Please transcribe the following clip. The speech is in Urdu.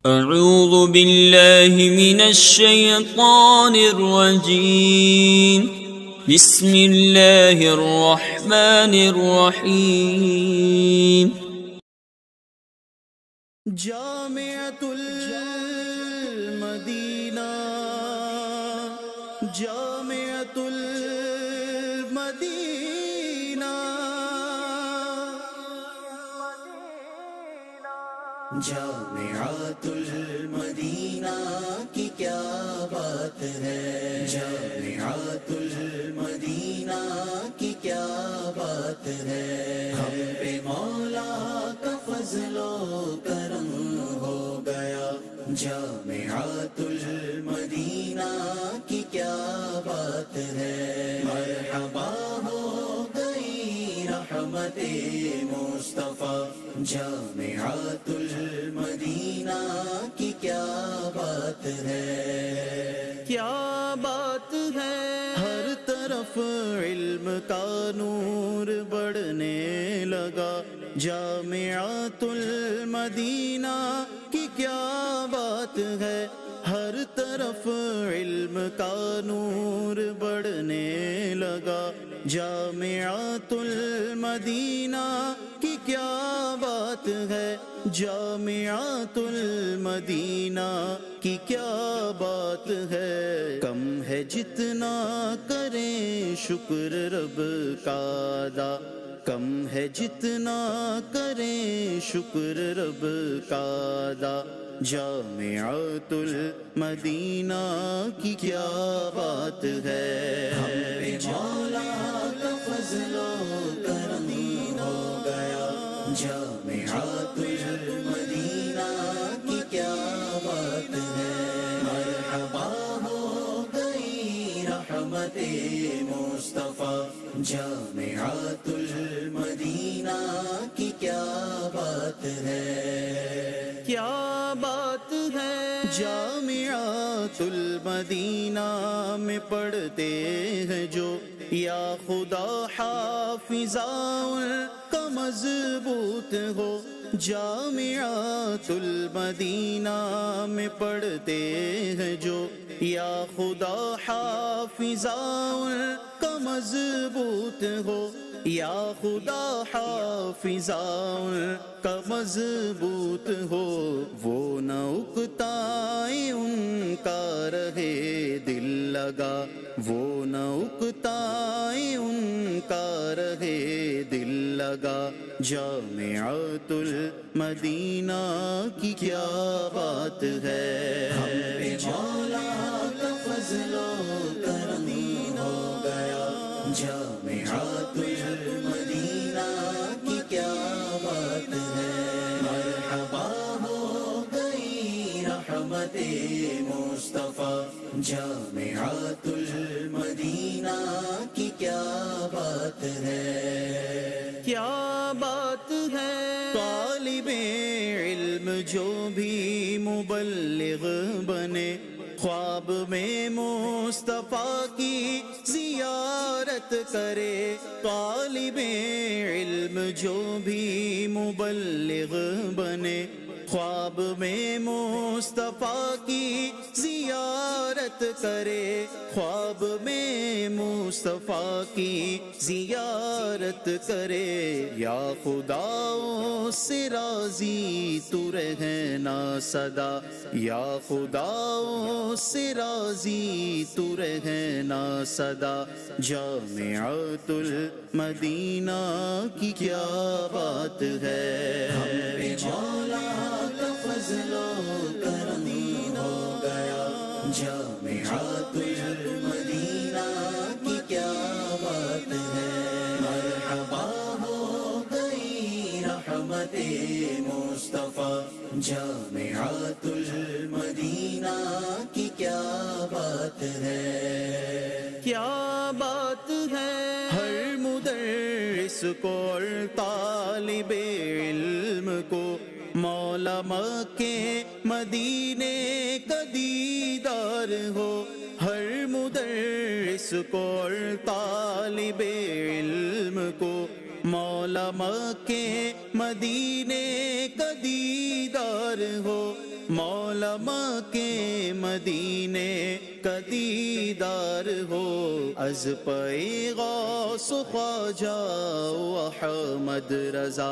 اعوذ باللہ من الشیطان الرجیم بسم اللہ الرحمن الرحیم جامعۃ المدینہ جامعۃ المدینہ جامعۃ المدینہ کی کیا بات ہے جامعۃ المدینہ کی کیا بات ہے ہم پہ مولا کا فضل و کرم ہو گیا جامعۃ المدینہ کی کیا بات ہے مرحبا ہو گئی رحمت مصطفیٰ جامعۃ المدینہ کی کیا بات ہے کیا بات ہے ہر طرف علم کا نور بڑھنے لگا جامعۃ المدینہ کی کیا بات ہے ہر طرف علم کا نور بڑھنے لگا جامعۃ المدینہ کی کیا بات ہے جامعۃ المدینہ کی کیا بات ہے کم ہے جتنا کریں شکر رب کا ادا کم ہے جتنا کریں شکر رب کا ادا جامعۃ المدینہ کی کیا بات ہے ہم پہ مولا کا فضل و کرم ہو گیا جامعۃ المدینہ کی کیا بات ہے مرحبا ہو گئی رحمت مصطفیٰ جامعۃ المدینہ کی کیا بات ہے کیا بات ہے جامعۃ المدینہ میں پڑھتے ہیں جو یا خدا حافظہ ان کا مضبوط ہو جامعۃ المدینہ میں پڑھتے ہیں جو یا خدا حافظہ ان کا مضبوط ہو یا خدا حافظہ ان کا مضبوط ہو وہ نہ اکتائیں ان کا رہے دل لگا وہ نہ اکتائیں ان کا رہے دل لگا جامعۃ المدینہ کی کیا بات ہے ہم پہ مولا کا فضل و کرم ہو گیا جامعۃ المدینہ کی کیا بات ہے مرحبا ہو گئی رحمت مصطفیٰ جامعۃ المدینہ کی کیا بات ہے کیا بات ہے طالب علم جو بھی مبلغ بنے خواب میں مصطفیٰ کی زیارت کرے طالب علم جو بھی مبلغ بنے خواب میں مصطفیٰ کی زیارت کرے خواب میں مصطفیٰ کی زیارت کرے یا خدا سے راضی تو رہنا صدا یا خدا سے راضی تو رہنا صدا جامعۃ المدینہ کی کیا بات ہے ہم پہ مولا کا فضل و کرم ہو گیا جامعۃ المدینہ کی کیا بات ہے مرحبا ہو گئی رحمت مصطفیٰ جامعۃ المدینہ کی کیا بات ہے کیا بات ہے ہر مدرس کو اور طالب علم کو مولا مکے مدینے کا دیدار ہو ہر مدرس کو اور طالب علم کو مولا مکے مدینے کا دیدار ہو مولا کے مدینے کا دیدار ہو، از پے غوث خواجہ احمد رضا